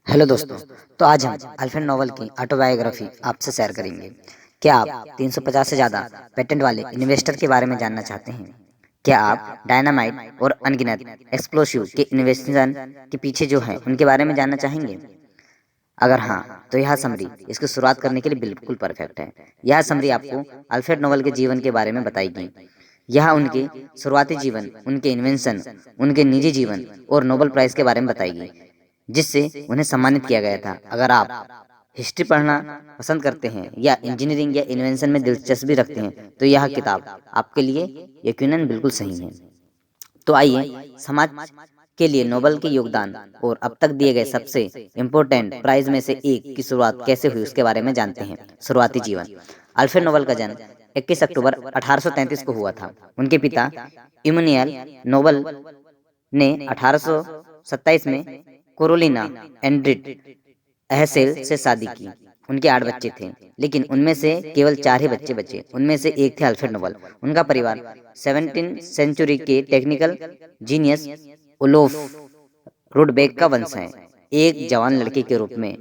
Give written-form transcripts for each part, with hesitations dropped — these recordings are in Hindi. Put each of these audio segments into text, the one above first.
हेलो दोस्तों। तो आज हम अल्फ्रेड नोबेल की ऑटोबायोग्राफी आपसे शेयर करेंगे। क्या आप 350 से ज़्यादा पेटेंट वाले इन्वेस्टर के बारे में जानना चाहते हैं? क्या आप डायनामाइट और अनगिनत एक्सप्लोसिव के इन्वेंशन के पीछे जो है उनके बारे में जानना चाहेंगे? अगर हाँ, तो यह समरी इसकी शुरुआत करने के लिए बिल्कुल परफेक्ट है। यह समरी आपको अल्फ्रेड नोबेल के जीवन के बारे में बताएगी। यह उनके शुरुआती जीवन, उनके इन्वेंशन, उनके निजी जीवन और नोबेल प्राइज़ के बारे में बताएगी, जिससे उन्हें सम्मानित किया गया था। अगर आप हिस्ट्री पढ़ना पसंद करते हैं या इंजीनियरिंग या इन्वेंशन में दिलचस्पी रखते हैं, तो यह किताब आपके लिए यकीनन बिल्कुल सही है। तो आइए समाज के लिए नोबेल के योगदान और अब तक दिए गए सबसे इम्पोर्टेंट प्राइज में से एक की शुरुआत कैसे हुई उसके बारे में जानते हैं। शुरुआती जीवन। अल्फ्रेड नोबेल का जन्म 21 अक्टूबर 1833 को हुआ था। उनके पिता इमैनुएल नोबेल ने 1827 में कैरोलिना एंड्रिट एहसेल से शादी की। उनके 8 बच्चे थे, लेकिन उनमें से केवल 4 ही बच्चे बचे। उनमें से एक थे अल्फ्रेड नोबेल। उनका परिवार 17वीं सेंचुरी के टेक्निकल जीनियस ओलोफ रुडबेक का वंश है। एक जवान लड़के के रूप में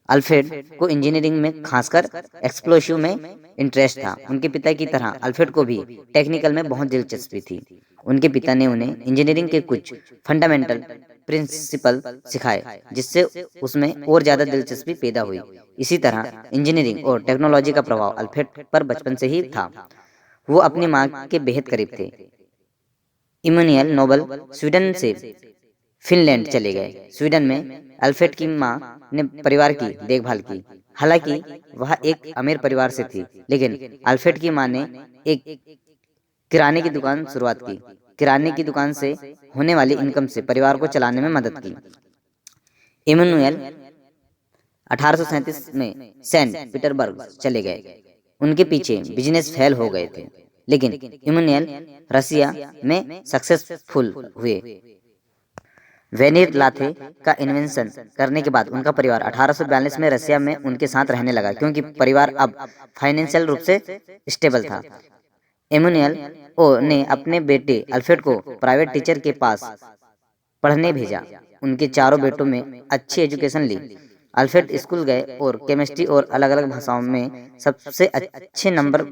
अल्फ्रेड को इंजीनियरिंग में, खासकर एक्सप्लोसिव में इंटरेस्ट था। उनके पिता की तरह अल्फ्रेड को भी टेक्निकल में बहुत दिलचस्पी थी। उनके पिता ने उन्हें इंजीनियरिंग के कुछ फंडामेंटल प्रिंसिपल सिखाए, जिससे उसमें और ज़्यादा दिलचस्पी पैदा हुई। इसी तरह इंजीनियरिंग और टेक्नोलॉजी का प्रभाव अल्फ्रेड पर बचपन से ही था। वो अपनी माँ के बेहद करीब थे। इमैनुएल नोबेल स्वीडन से फिनलैंड चले गए। स्वीडन में अल्फ्रेड की माँ ने परिवार की देखभाल की। हालांकि वह एक अमीर परिवार से थी, लेकिन अल्फ्रेड की माँ ने एक किराने की दुकान शुरुआत की। किराने की दुकान से होने वाली इनकम से परिवार को चलाने में मदद की। इमैनुएल 1837 में सेंट पीटर्सबर्ग चले गए। उनके पीछे बिजनेस फेल हो गए थे, लेकिन इमैनुएल रसिया में सक्सेसफुल हुए। वेनिर लाथे का इन्वेंशन करने के बाद उनका परिवार 1842 में रसिया में उनके साथ रहने लगा, क्योंकि परिवार अब फाइनेंशियल रूप से स्टेबल था। इमैनुएल ने अपने बेटे अल्फ्रेड को प्राइवेट टीचर के पास पढ़ने भेजा। उनके चारों बेटों में अच्छी एजुकेशन ली। अल्फ्रेड स्कूल गए और केमिस्ट्री और अलग अलग भाषाओं में सबसे अच्छे नंबर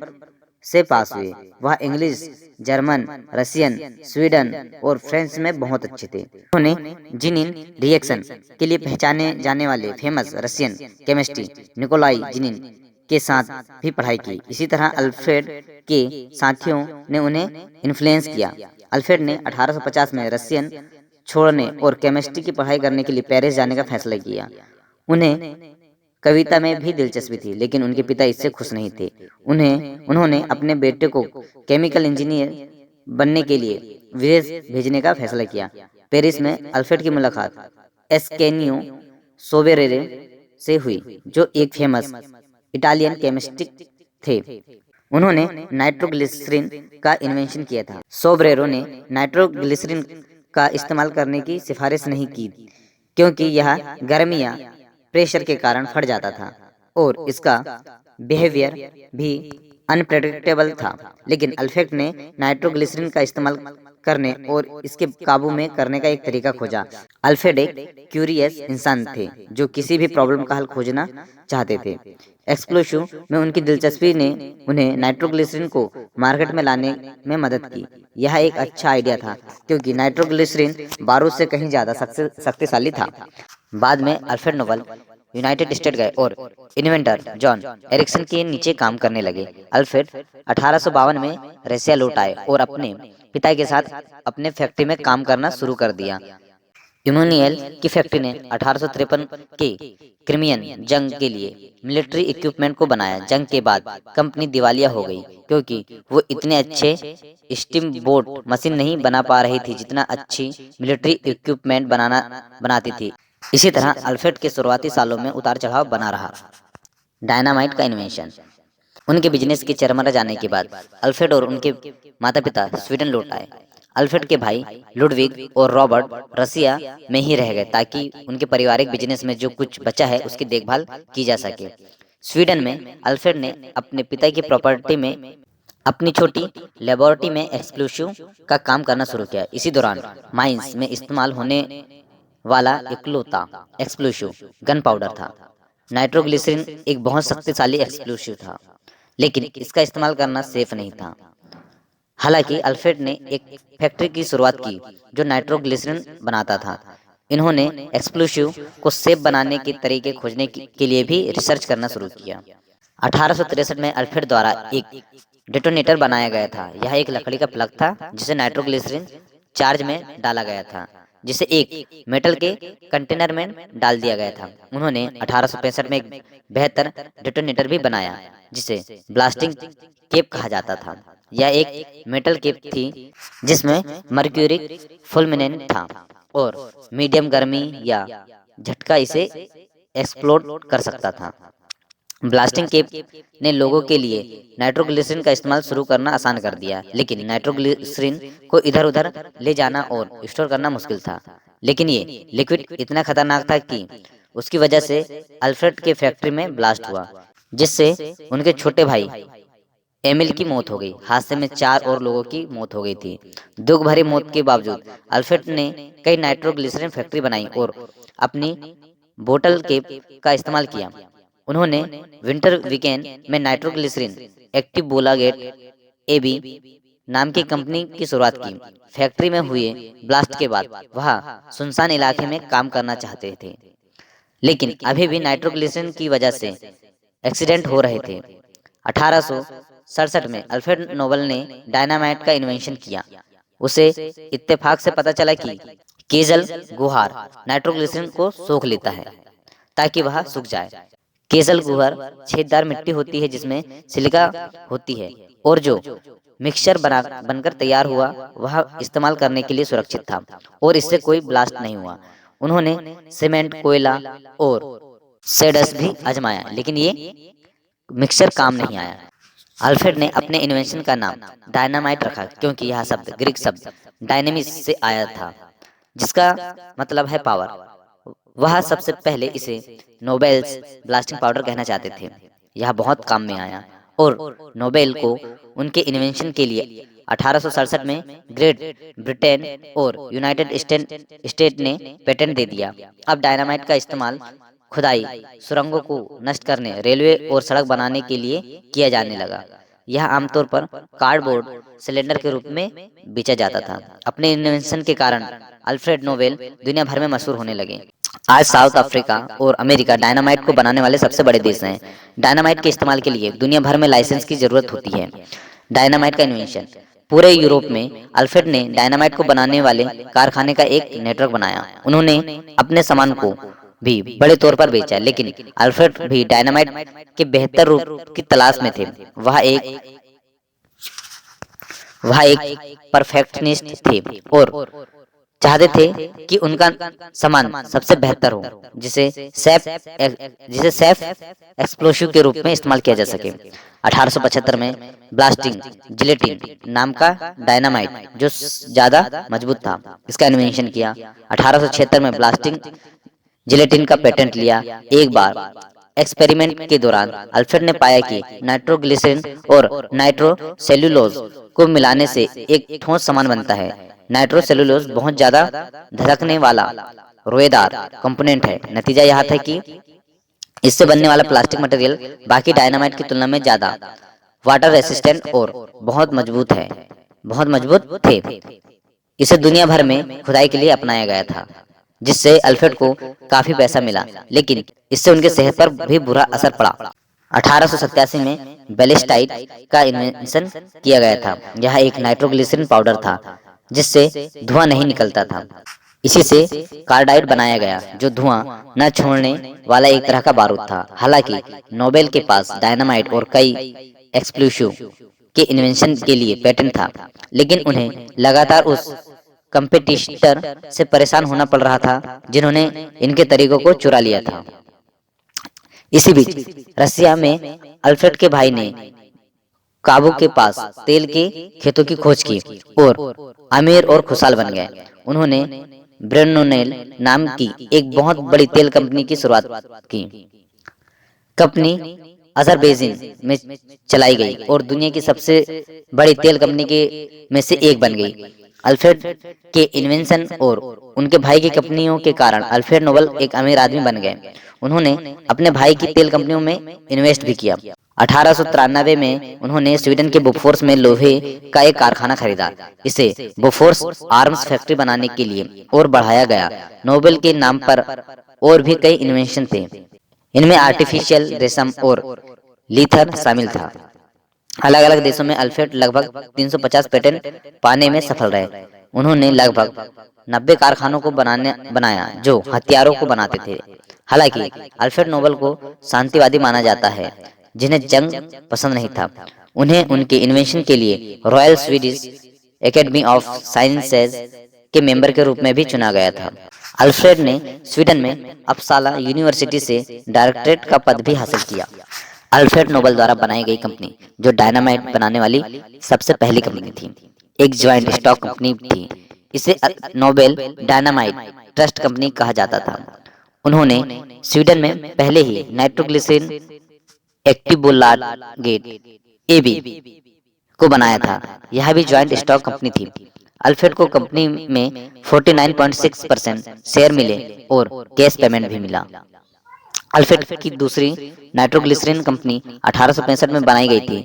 से पास हुए। वह इंग्लिश, जर्मन, रशियन, स्वीडन और फ्रेंच में बहुत अच्छे थे। उन्होंने जिनिन रिएक्शन के लिए पहचाने जाने वाले फेमस रशियन केमिस्ट्री निकोलाई जिनिन के साथ भी पढ़ाई की। इसी तरह अल्फ्रेड के साथियों ने उन्हें इन्फ्लुएंस किया। अल्फ्रेड ने 1850 में रशियन छोड़ने और केमिस्ट्री की पढ़ाई करने के लिए पेरिस जाने का फैसला किया। उन्हें कविता में भी दिलचस्पी थी, लेकिन उनके पिता इससे खुश नहीं थे। उन्होंने अपने बेटे को केमिकल इंजीनियर बनने के लिए विदेश भेजने का फैसला किया। पेरिस में अल्फ्रेड की मुलाकात एस्केनियो सोवेरेरे से हुई, जो एक फेमस इटालियन केमिस्ट थे। उन्होंने नाइट्रोग्लिसरीन का इन्वेंशन किया था। सोब्रेरो ने नाइट्रोग्लिसरीन का इस्तेमाल करने की सिफारिश नहीं की, क्योंकि यह गर्मी या प्रेशर के कारण फट जाता था और इसका बिहेवियर भी अनप्रेडिक्टेबल था। लेकिन अल्फ्रेड ने नाइट्रोग्लिसरीन का इस्तेमाल करने और इसके काबू में करने का एक तरीका खोजा। अल्फ्रेड एक क्यूरियस इंसान थे, जो किसी भी प्रॉब्लम का हल खोजना चाहते थे। एक्सप्लोसिव में उनकी दिलचस्पी ने उन्हें नाइट्रोग्लिसरीन को मार्केट में लाने में मदद की। यह एक अच्छा आइडिया था, क्योंकि नाइट्रोग्लिसरीन बारूद से कहीं ज़्यादा शक्तिशाली था। बाद में अल्फ्रेड नोबेल यूनाइटेड स्टेट गए और इन्वेंटर जॉन एरिक्सन के नीचे काम करने लगे। अल्फ्रेड 1852 में रसिया लौट आए और अपने पिता के साथ अपने फैक्ट्री में काम करना शुरू कर दिया। इमैनुएल की फैक्ट्री ने 1853 के क्रिमियन जंग के लिए मिलिट्री इक्विपमेंट को बनाया। जंग के बाद कंपनी दिवालिया हो गई, क्योंकि वो इतने अच्छे स्टीम बोट मशीन नहीं बना पा रही थी जितना अच्छी मिलिट्री इक्विपमेंट बनाती थी। इसी तरह अल्फ्रेड के शुरुआती सालों में उतार चढ़ाव बना रहा। डायनामाइट का इन्वेंशन। उनके बिजनेस के चरमरा जाने के बाद अल्फ्रेड और उनके माता पिता स्वीडन लौट आए। अल्फ्रेड के भाई लुडविग और रॉबर्ट रसिया में ही रह गए, ताकि उनके पारिवारिक बिजनेस में जो कुछ बचा है उसकी देखभाल की जा सके। स्वीडन में अल्फ्रेड ने अपने पिता की प्रॉपर्टी में अपनी छोटी लेबोरेटरी में एक्सप्लोसिव का काम करना शुरू किया। इसी दौरान माइंस में इस्तेमाल होने वाला इकलौता एक्सप्लोसिव गन पाउडर था। नाइट्रोग्लिसरीन एक बहुत शक्तिशाली एक्सप्लोसिव था, लेकिन इसका इस्तेमाल करना सेफ नहीं था। हालांकि अल्फ्रेड ने एक फैक्ट्री की शुरुआत की जो नाइट्रोग्लिसरीन बनाता था। इन्होंने एक्सप्लोसिव को सेफ बनाने के तरीके खोजने के लिए भी रिसर्च करना शुरू किया। 1863 में अल्फ्रेड द्वारा एक डेटोनेटर बनाया गया था। यह एक लकड़ी का प्लग था जिसे नाइट्रोग्लिसरीन चार्ज में डाला गया था, जिसे एक मेटल के कंटेनर में डाल दिया गया था। उन्होंने 1865 में एक बेहतर डेटोनेटर भी बनाया जिसे ब्लास्टिंग केप कहा जाता था। यह एक मेटल केप थी जिसमें मर्क्यूरिक फुलमिनेंट था और मीडियम गर्मी या झटका इसे एक्सप्लोड कर सकता था। ब्लास्टिंग केप ने लोगों के लिए नाइट्रोग्लिसरीन का इस्तेमाल शुरू करना आसान कर दिया, लेकिन नाइट्रोग्लिसरीन को इधर उधर ले जाना और स्टोर करना मुश्किल था। लेकिन ये लिक्विड इतना खतरनाक था कि उसकी वजह से अल्फ्रेड के फैक्ट्री में ब्लास्ट हुआ, जिससे उनके छोटे भाई एमिल की मौत हो गई। हादसे में 4 और लोगों की मौत हो गई थी। दुख भरी मौत के बावजूद अल्फ्रेड ने कई नाइट्रोग्लिसरीन फैक्ट्री बनाई और अपनी बोतल केप का इस्तेमाल किया। उन्होंने विंटर वीकेंड में नाइट्रोग्लिसरीन एक्टिव बोलागेट एबी नाम की कंपनी की शुरुआत की। फैक्ट्री में हुए ब्लास्ट के बाद वह सुनसान इलाके में काम करना चाहते थे, लेकिन अभी भी नाइट्रोग्लिसरीन की वजह से एक्सीडेंट हो रहे थे। 1867 में अल्फ्रेड नोबल ने डायनामाइट का इन्वेंशन किया। उसे इत्तेफाक से पता चला कि केजल गुहार नाइट्रोग्लिसरीन को सोख लेता है ताकि वह सूख जाए। केजल गुहार छेददार मिट्टी होती है जिसमें सिलिका होती है और जो मिक्सचर बनकर तैयार हुआ वह इस्तेमाल करने के लिए सुरक्षित था और इससे कोई ब्लास्ट नहीं हुआ। उन्होंने सीमेंट, कोयला और सेडस भी आजमाया, लेकिन ये मिक्सचर काम नहीं आया। अल्फ्रेड ने अपने इन्वेंशन का नाम डायनामाइट रखा क्योंकि यह शब्द ग्रीक शब्द डायनेमिस से आया था, जिसका मतलब है पावर। वह सबसे पहले इसे नोबेल्स ब्लास्टिंग पाउडर कहना चाहते थे। यह बहुत काम में आया और नोबेल को उनके इन्वेंशन के लिए 1867 में ग्रेट ब्रिटेन और यूनाइटेड स्टेट ने पेटेंट दे दिया। अब डायनामाइट का इस्तेमाल खुदाई, सुरंगों को नष्ट करने, रेलवे और सड़क बनाने के लिए किया जाने लगा। यह आमतौर पर कार्डबोर्ड सिलेंडर के रूप में बेचा जाता था। अपने इन्वेंशन के कारण अल्फ्रेड नोबेल दुनिया भर में मशहूर होने लगे। आज साउथ अफ्रीका और अमेरिका डायनामाइट को बनाने वाले सबसे बड़े देश हैं। डायनामाइट के इस्तेमाल के लिए दुनिया भर में लाइसेंस की जरूरत होती है। डायनामाइट का इन्वेंशन पूरे यूरोप में अल्फ्रेड ने डायनामाइट को बनाने वाले कारखाने का एक नेटवर्क बनाया। उन्होंने अपने सामान को भी बड़े तौर पर बेचा, लेकिन अल्फ्रेड भी डायनामाइट के बेहतर रूप की तलाश में थे। वह एक परफेक्शनिस्ट थे और चाहते थे कि उनका सामान सबसे बेहतर हो, जिसे सेफ एक्सप्लोसिव के रूप में इस्तेमाल किया जा सके। 1875 में ब्लास्टिंग जिलेटिन नाम का डायनामाइट जो ज्यादा मजबूत था, इसका इन्वेंशन किया। 1876 में ब्लास्टिंग जिलेटिन का पेटेंट लिया। एक बार एक्सपेरिमेंट के दौरान अल्फ्रेड ने पाया कि नाइट्रोग्लिसरीन और नाइट्रोसेल्युलोज को मिलाने से एक ठोस सामान बनता है। नाइट्रोसेल्युलोज बहुत ज्यादा धड़कने वाला रोएदार कंपोनेंट है। नतीजा यह था कि इससे बनने वाला प्लास्टिक मटेरियल बाकी डायनामाइट की तुलना में ज्यादा वाटर रेसिस्टेंट और बहुत मजबूत थे। इसे दुनिया भर में खुदाई के लिए अपनाया गया था, जिससे अल्फ्रेड को काफी पैसा मिला, लेकिन इससे उनके सेहत पर भी बुरा असर पड़ा। 1887 में बैलिस्टाइड का इन्वेंशन किया गया था। यह एक नाइट्रोग्लिसरीन पाउडर था जिससे धुआं नहीं निकलता था। इसी से कार्डाइड बनाया गया जो धुआं न छोड़ने वाला एक तरह का बारूद था। हालांकि नोबेल के पास डायनामाइट और कई एक्सप्लोसिव के इन्वेंशन के लिए पेटेंट था, लेकिन उन्हें लगातार उस कंपटीटर से परेशान होना पड़ रहा था जिन्होंने इनके तरीकों को चुरा लिया था। इसी बीच रसिया में अल्फ्रेड के भाई ने काबू के पास तेल के खेतों की खोज की और अमीर और खुशहाल बन गए। उन्होंने ब्रेनोनेल नाम की एक बहुत बड़ी तेल कंपनी की शुरुआत की। कंपनी अजरबैजान में चलाई गई और दुनिया की सबसे बड़ी तेल कंपनी में से एक बन गई। अल्फ्रेड के इन्वेंशन और उनके भाई की कंपनियों के कारण अल्फ्रेड नोबल एक अमीर आदमी बन गए। उन्होंने अपने भाई की तेल कंपनियों में इन्वेस्ट भी किया। 1893 में उन्होंने स्वीडन के बोफोर्स में लोहे का एक कारखाना खरीदा। इसे बोफोर्स आर्म्स फैक्ट्री बनाने के लिए और बढ़ाया गया। नोबेल के नाम पर और भी कई इन्वेंशन थे। इनमें आर्टिफिशियल रेशम और लीथर शामिल था। अलग अलग देशों में अल्फ्रेड लगभग 350 पेटेंट पाने में सफल रहे। उन्होंने लगभग 90 कारखानों को बनाया जो हथियारों को बनाते थे। हालांकि अल्फ्रेड नोबेल को शांतिवादी माना जाता है, जिन्हें जंग पसंद नहीं था। उन्हें उनके इन्वेंशन के लिए royal Swedish academy of sciences के मेंबर के रूप में भी चुना गया था। अल्फ्रेड ने स्वीडन में अपसाला यूनिवर्सिटी से डायरेक्टरेट का पद भी हासिल किया। अल्फ्रेड नोबेल द्वारा बनाई गई कंपनी, जो डायनामाइट बनाने वाली सबसे पहली कंपनी थी, एक ज्वाइंट स्टॉक कंपनी थी। इसे नोबेल डायनामाइट ट्रस्ट कंपनी कहा जाता था। उन्होंने स्वीडन में पहले ही नाइट्रोग्लिसरीन एक्टिबोलागेट एबी को बनाया था। यह भी ज्वाइंट स्टॉक कंपनी थी। अल्फ्रेड को कंपनी में 49.6% शेयर मिले और कैश पेमेंट भी मिला। अल्फ्रेड की दूसरी नाइट्रोग्लिसरीन कंपनी 1865 में बनाई गई थी।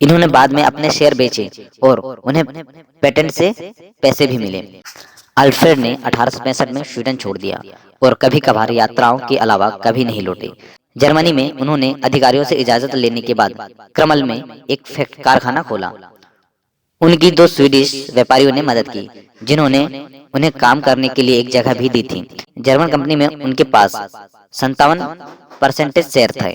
इन्होंने बाद में अपने शेयर बेचे और उन्हें पेटेंट से पैसे भी मिले। अल्फ्रेड ने 1865 में स्वीडन छोड़ दिया और कभी कभार यात्राओं के अलावा कभी नहीं लौटे। जर्मनी में उन्होंने अधिकारियों से इजाजत लेने के बाद क्रमल में एक कारखाना खोला। उनकी दो स्वीडिश व्यापारियों ने मदद की, जिन्होंने उन्हें काम करने के लिए एक जगह भी दी थी। जर्मन कंपनी में उनके पास 57% शेयर थे।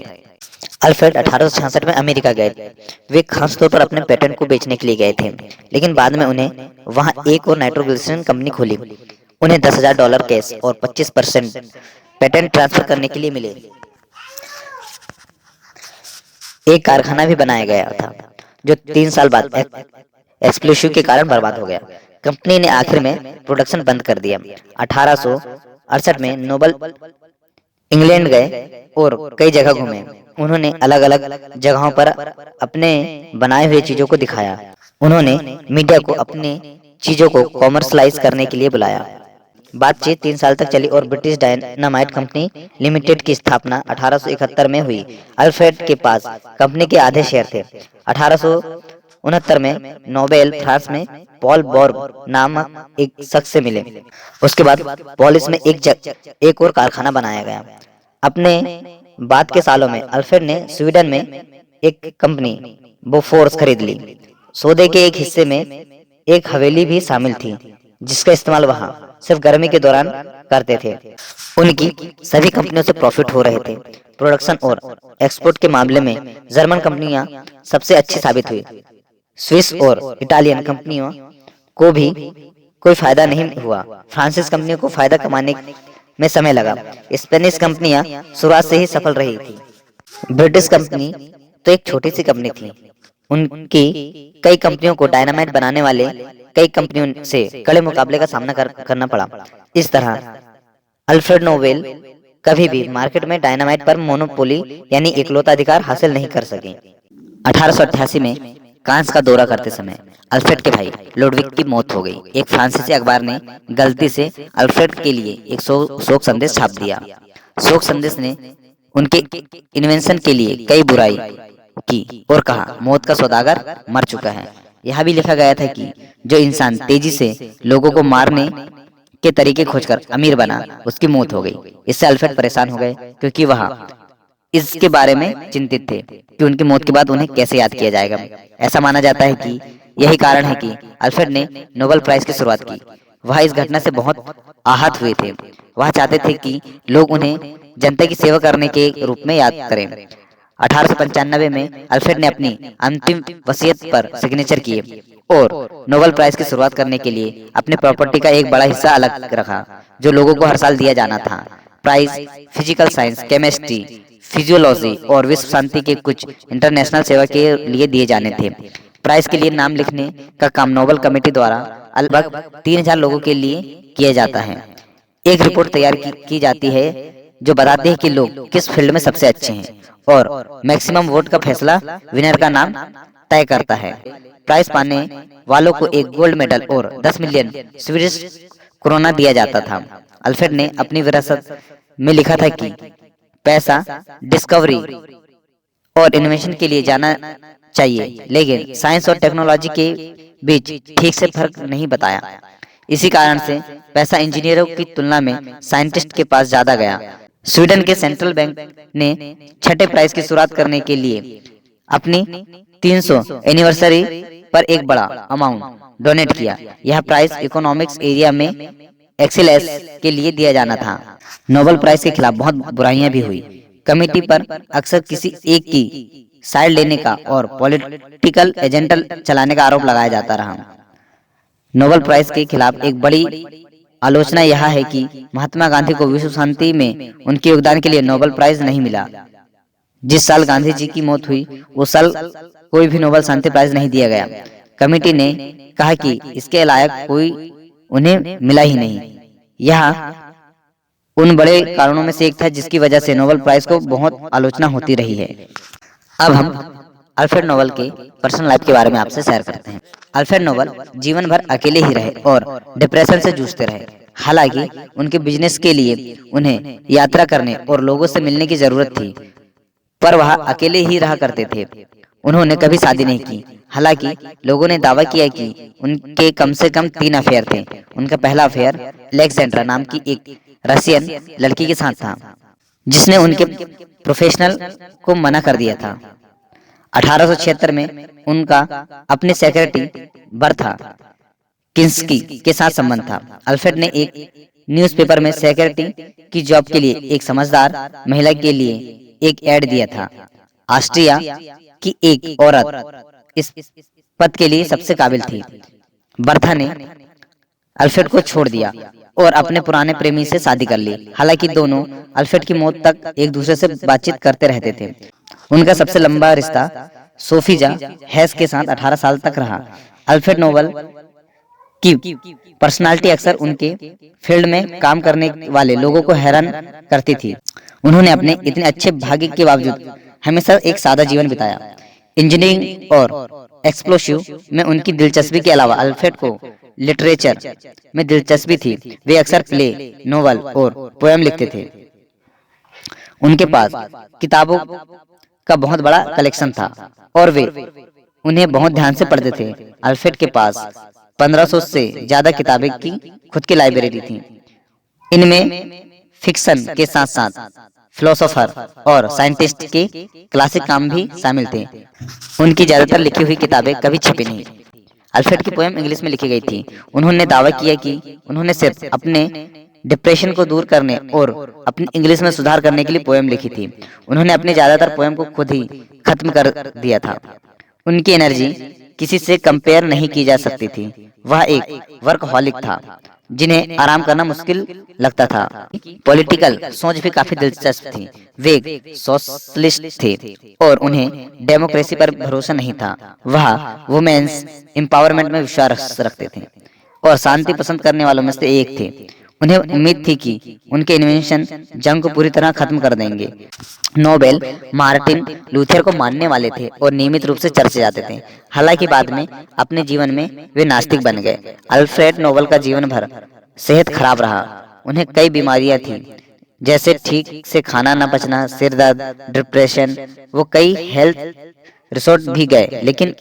अल्फ्रेड 1866 में अमेरिका गए। वे खासतौर पर अपने पेटेंट को बेचने के लिए गए थे, लेकिन बाद में उन्हें वहां एक और नाइट्रोग्लिसरीन कंपनी खोली। उन्हें $10,000 कैश और 25% पेटेंट ट्रांसफर करने के लिए मिले। एक कारखाना भी बनाया गया था, जो 3 साल बाद एक्सप्लोसिव के कारण बर्बाद हो गया। कंपनी ने आखिर में प्रोडक्शन बंद कर दिया। 1868 में नोबल इंग्लैंड गए और कई जगह घूमे। उन्होंने अलग अलग जगहों पर अपने बनाए हुए चीजों को दिखाया। उन्होंने मीडिया को अपने चीजों को कॉमर्शलाइज करने के लिए बुलाया। बातचीत 3 साल तक चली और ब्रिटिश डायनामाइट कंपनी लिमिटेड की स्थापना 1871 में हुई। अल्फ्रेड के पास कंपनी के आधे शेयर थे। 1869 में नोबेल फ्रांस में पॉल बोर्ग नामक एक शख्स से मिले। उसके बाद पॉलिस में एक और कारखाना बनाया गया। अपने बाद के सालों में अल्फ्रेड ने स्वीडन में एक कंपनी बोफोर्स खरीद ली। सौदे के एक हिस्से में एक हवेली भी शामिल थी, जिसका इस्तेमाल वहां सिर्फ गर्मी के दौरान करते थे। उनकी सभी कंपनियों से प्रॉफिट हो रहे थे। प्रोडक्शन और एक्सपोर्ट के मामले में जर्मन कंपनियां सबसे अच्छी साबित हुई। स्विस और इटालियन कंपनियों को भी कोई फायदा नहीं हुआ। फ्रांसीसी कंपनियों को फायदा कमाने में समय लगा। स्पेनिश कंपनियां शुरुआत से ही सफल रही थी। ब्रिटिश कंपनी तो एक छोटी सी कंपनी थी। उनकी कई कंपनियों को डायनामाइट बनाने वाले कई कंपनियों से कड़े मुकाबले का सामना करना पड़ा। इस तरह अल्फ्रेड नोबेल कभी भी मार्केट में डायनामाइट पर मोनोपोली यानी इकलौता अधिकार हासिल नहीं कर सके। 1888 में कांस का दौरा करते समय अल्फ्रेड के भाई लुडविग की मौत हो गई। एक फ्रांसीसी अखबार ने गलती से अल्फ्रेड के लिए एक शोक संदेश छाप दिया। शोक संदेश ने उनके इन्वेंशन के लिए कई बुराई की और कहा, मौत का सौदागर मर चुका है। यह भी लिखा गया था कि जो इंसान तेजी से लोगों को मारने के तरीके खोजकर अमीर बना, उसकी मौत हो गई। इससे अल्फ्रेड परेशान हो गए, क्योंकि वह इसके बारे में चिंतित थे कि उनकी मौत के बाद उन्हें कैसे याद किया जाएगा। ऐसा माना जाता है कि यही कारण है कि अल्फ्रेड ने नोबेल प्राइज की शुरुआत की। वह इस घटना से बहुत आहत हुए थे। वह चाहते थे कि लोग उन्हें जनता की सेवा करने के रूप में याद करें। 1895 में अल्फ्रेड ने अपनी अंतिम वसीयत पर सिग्नेचर किए और नोबेल प्राइज की शुरुआत करने के लिए अपनी प्रॉपर्टी का एक बड़ा हिस्सा अलग रखा, जो लोगों को हर साल दिया जाना था। Prize physical science, chemistry, physiology और विश्व शांति के कुछ इंटरनेशनल सेवा के लिए दिए जाने थे। प्राइज के लिए नाम लिखने का काम नोबेल कमेटी द्वारा लगभग 3000 लोगों के लिए किया जाता है। एक रिपोर्ट तैयार की जाती है जो बताती है कि लोग किस फील्ड में सबसे अच्छे हैं और मैक्सिमम वोट का फैसला विनर का नाम तय करता है। प्राइज पाने वालों को एक गोल्ड मेडल और 10 मिलियन स्वीडिश क्रोना दिया जाता था। अल्फ्रेड ने अपनी विरासत में लिखा था कि पैसा डिस्कवरी और इनोवेशन के लिए जाना चाहिए, लेकिन साइंस और टेक्नोलॉजी के बीच ठीक से फर्क नहीं बताया। इसी कारण से पैसा इंजीनियरों की तुलना में साइंटिस्ट के पास ज्यादा गया। स्वीडन के सेंट्रल बैंक ने छठे प्राइज की शुरुआत करने के लिए अपनी 300 एनिवर्सरी पर एक बड़ा अमाउंट डोनेट किया। यह प्राइज इकोनॉमिक्स एरिया में एक्सीलेंस के लिए दिया जाना था। नोबेल प्राइज के खिलाफ बहुत बुराइयां भी हुई। कमेटी पर अक्सर किसी एक की साइड लेने का और पॉलिटिकल एजेंडा चलाने का आरोप लगाया जाता रहा। नोबेल प्राइज के खिलाफ एक बड़ी आलोचना यह है कि महात्मा गांधी को विश्व शांति में उनके योगदान के लिए नोबेल प्राइज नहीं मिला। जिस साल गांधी जी की मौत हुई उस साल कोई भी नोबेल शांति प्राइज नहीं दिया गया। कमेटी ने कहा कि इसके लायक कोई उन्हें मिला ही नहीं। यह उन बड़े कारणों में से एक था जिसकी वजह से नोबेल प्राइज को बहुत आलोचना होती रही है। अब हम अल्फ्रेड नोबेल के पर्सनल लाइफ के बारे में आपसे शेयर करते हैं। अल्फ्रेड नोबेल जीवन भर अकेले ही रहे और डिप्रेशन से जूझते रहे। हालांकि उनके बिजनेस के लिए उन्हें यात्रा करने और लोगों से मिलने की जरूरत थी, पर वह अकेले ही रहा करते थे। उन्होंने कभी शादी नहीं की। हालांकि लोगों ने दावा किया कि उनके कम से कम 3 अफेयर थे। उनका पहला अफेयर अलेक्जेंड्रा नाम की एक रशियन लड़की के साथ था, जिसने उनके प्रोफेशनल को मना कर दिया था। 1876 में उनका अपने सेक्रेटरी बर्था किंस्की के साथ संबंध था। अल्फ्रेड ने एक न्यूज़पेपर में सेक्रेटरी की जॉब के लिए एक समझदार महिला के लिए एक ऐड दिया था। ऑस्ट्रिया की एक औरत इस पद के लिए सबसे काबिल थी। बर्था ने अल्फ्रेड को छोड़ दिया और अपने पुराने प्रेमी से शादी कर ली। हालांकि दोनों अल्फ्रेड की मौत तक एक दूसरे से बातचीत करते रहते थे। उनका सबसे लंबा रिश्ता सोफिया हैस के साथ 18 साल तक रहा। अल्फ्रेड नोबेल की पर्सनालिटी अक्सर उनके फील्ड में काम करने वाले लोगों को हैरान करती थी। उन्होंने अपने इतने अच्छे भाग्य के बावजूद हमेशा एक सादा जीवन बिताया। इंजीनियरिंग और एक्सप्लोसिव में उनकी दिलचस्पी के अलावा अल्फ्रेड को लिटरेचर में दिलचस्पी थी। वे अक्सर प्ले, नोवेल और पोएम लिखते थे। उनके पास किताबों का बहुत बड़ा कलेक्शन था और वे उन्हें बहुत ध्यान से पढ़ते थे। अल्फ्रेड के पास 1500 से ज्यादा किताबें की खुद की लाइब्रेरी थी। इनमें फिक्शन के साथ साथ फिलोसोफर और साइंटिस्ट के क्लासिक काम भी शामिल थे। उनकी ज्यादातर लिखी हुई किताबें कभी छपी नहीं। अल्फ्रेड की पोएम इंग्लिश में लिखी गई थी। उन्होंने दावा किया कि उन्होंने सिर्फ अपने डिप्रेशन को दूर करने और अपनी इंग्लिश में सुधार करने के लिए पोएम लिखी थी। उन्होंने अपनी ज्यादातर पोएम को खुद ही खत्म कर दिया था। उनकी एनर्जी किसी से कंपेयर नहीं की जा सकती थी। वह एक वर्कहॉलिक था जिन्हें आराम करना मुश्किल लगता था। पॉलिटिकल सोच भी काफी दिलचस्प थी। वे सोशलिस्ट थे और उन्हें डेमोक्रेसी पर भरोसा नहीं था। वह वुमेन्स एम्पावरमेंट में विश्वास रखते थे और शांति पसंद करने वालों में से एक थे। उन्हें उम्मीद थी कि उनके इन्वेंशन जंग को पूरी तरह खत्म कर देंगे। नोबेल मार्टिन लूथर को मानने वाले थे और नियमित रूप से चर्चे जाते थे। हालांकि बाद में अपने जीवन में वे नास्तिक बन गए। अल्फ्रेड नोबेल का जीवन भर सेहत खराब रहा। उन्हें कई बीमारियां थीं, जैसे ठीक से खाना न पचना, सिर दर्द, डिप्रेशन। वो कई हेल्थ रिसोर्ट भी गए, लेकिन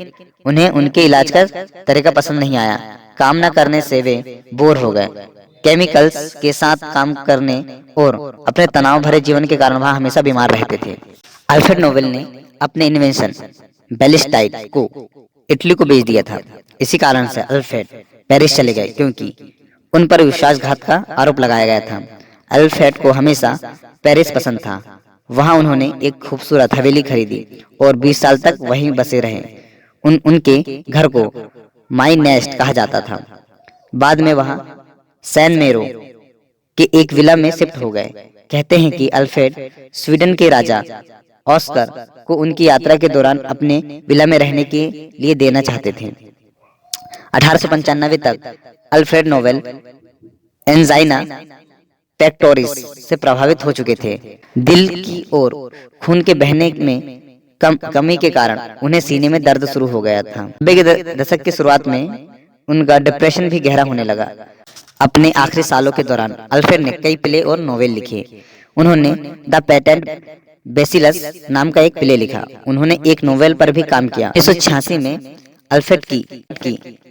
उन्हें उनके इलाज का तरीका पसंद नहीं आया। काम न करने से वे बोर हो गए। केमिकल्स के साथ काम करने और अपने तनाव भरे जीवन के कारण वह हमेशा बीमार रहते थे। अल्फ्रेड नोबेल ने अपने इन्वेंशन बैलिस्टाइड को इटली को बेच दिया था। इसी कारण से अल्फ्रेड पेरिस चले गए, क्योंकि उन पर विश्वासघात का आरोप लगाया गया था। अल्फ्रेड को हमेशा पेरिस पसंद था। वहां उन्होंने एक खूबसूरत हवेली खरीदी और 20 साल तक वहीं बसे रहे। उनके घर को माई नेस्ट कहा जाता था। बाद में वह सैन मेरो के एक विला में शिफ्ट हो गए। कहते हैं कि अल्फ्रेड स्वीडन के राजा ऑस्कर को उनकी यात्रा के दौरान अपने विला में रहने के लिए देना चाहते थे। 1895 तक अल्फ्रेड नोबेल एंजाइना पेक्टोरिस से प्रभावित हो चुके थे। दिल की और खून के बहने में कमी के कारण उन्हें सीने में दर्द शुरू हो गया था। 90 के दशक की शुरुआत में उनका डिप्रेशन भी गहरा होने लगा। अपने आखिरी सालों के दौरान अल्फ्रेड ने कई प्ले और नोवेल लिखे। उन्होंने द पेटेंट बेसिलस नाम का एक प्ले लिखा। उन्होंने एक नोवेल पर भी काम किया। 1986 में अल्फ्रेड की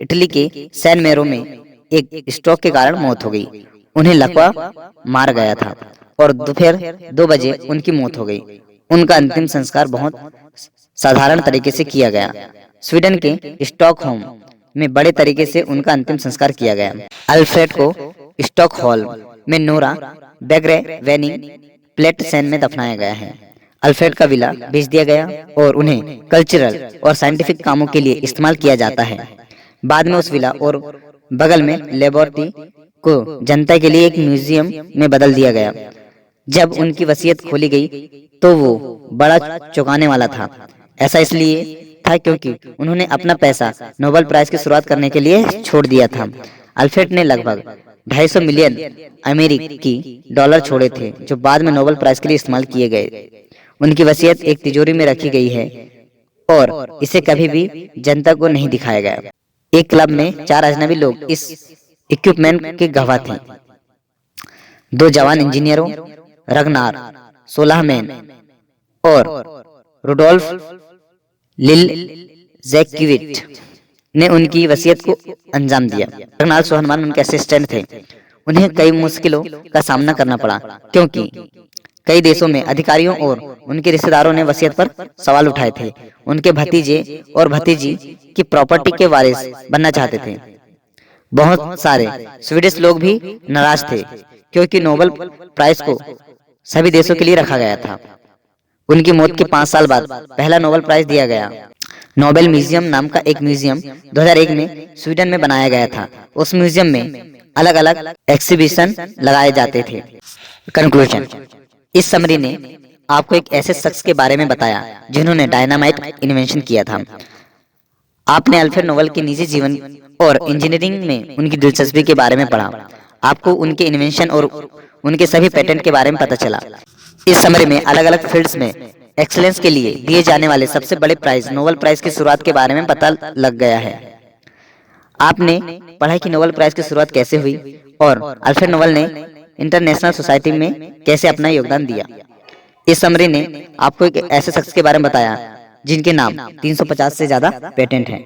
इटली के सैन मेरो में एक स्ट्रोक के कारण मौत हो गई। उन्हें लकवा मार गया था और दोपहर 2 बजे उनकी मौत हो गई। उनका अंतिम संस्कार बहुत साधारण तरीके से किया गया। स्वीडन के स्टॉकहोम में बड़े तरीके से उनका अंतिम संस्कार किया गया। अल्फ्रेड को स्टॉकहोल्म में नोरा बेग्रेवेनिंग प्लेटसेन में दफनाया गया है। अल्फ्रेड का विला बेच दिया गया और उन्हें कल्चरल और साइंटिफिक कामों के लिए इस्तेमाल किया जाता है। बाद में उस विला और बगल में लेबोरेटरी को जनता के लिए एक म्यूजियम में बदल दिया गया। जब उनकी वसीयत खोली गई तो वो बड़ा चौंकाने वाला था। ऐसा इसलिए था क्योंकि उन्होंने अपना पैसा नोबेल प्राइज की शुरुआत करने के लिए छोड़ दिया था। अल्फ्रेड ने लगभग 250 मिलियन अमेरिकी डॉलर छोड़े थे जो बाद में नोबेल प्राइज के लिए इस्तेमाल किए गए। उनकी वसीयत एक तिजोरी में रखी गई है और इसे कभी भी जनता को नहीं दिखाया गया। एक क्लब में 4 अजनबी लोग इस इक्विपमेंट के गवाह थे। 2 जवान इंजीनियरों रगनार सोलाहमैन और रुडोल्फ लिल जैक्विट ने उनकी वसीयत को अंजाम दिया। रगनार सोलाहमैन उनके असिस्टेंट थे। उन्हें कई मुश्किलों का सामना करना पड़ा क्योंकि कई देशों में अधिकारियों और उनके रिश्तेदारों ने वसीयत पर सवाल उठाए थे। उनके भतीजे और भतीजी की प्रॉपर्टी के वारिस बनना चाहते थे। बहुत सारे स्वीडिश लोग भी नाराज थे क्योंकि नोबेल प्राइज को सभी देशों के लिए रखा गया था। उनकी मौत के 5 साल बाद पहला नोबेल प्राइज दिया गया। नोबेल म्यूजियम नाम का एक म्यूजियम 2001 में स्वीडन में बनाया गया था। उस म्यूजियम में अलग अलग एग्जीबिशन लगाए जाते थे। कंक्लूजन, इस समरी ने आपको एक ऐसे शख्स के बारे में बताया जिन्होंने डायनामाइट इन्वेंशन किया था। आपने अल्फ्रेड नोबेल के निजी जीवन और इंजीनियरिंग में उनकी दिलचस्पी के बारे में पढ़ा। आपको उनके इन्वेंशन और उनके सभी पेटेंट के बारे में पता चला। इस समरी में अलग अलग फील्ड्स में एक्सीलेंस के लिए दिए जाने वाले सबसे बड़े प्राइज नोबेल प्राइज की शुरुआत के बारे में पता लग गया है। आपने पढ़ा कि नोबेल प्राइज की शुरुआत कैसे हुई और अल्फ्रेड नोबेल ने इंटरनेशनल सोसाइटी में कैसे अपना योगदान दिया। इस समरी ने आपको एक ऐसे शख्स के बारे में बताया जिनके नाम 350 से ज्यादा पेटेंट हैं।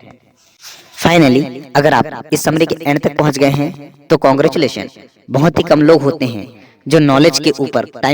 फाइनली, अगर आप इस समरी के एंड तक पहुंच गए हैं तो कॉन्ग्रेचुलेशन। बहुत ही कम लोग होते हैं जो नॉलेज के ऊपर टाइम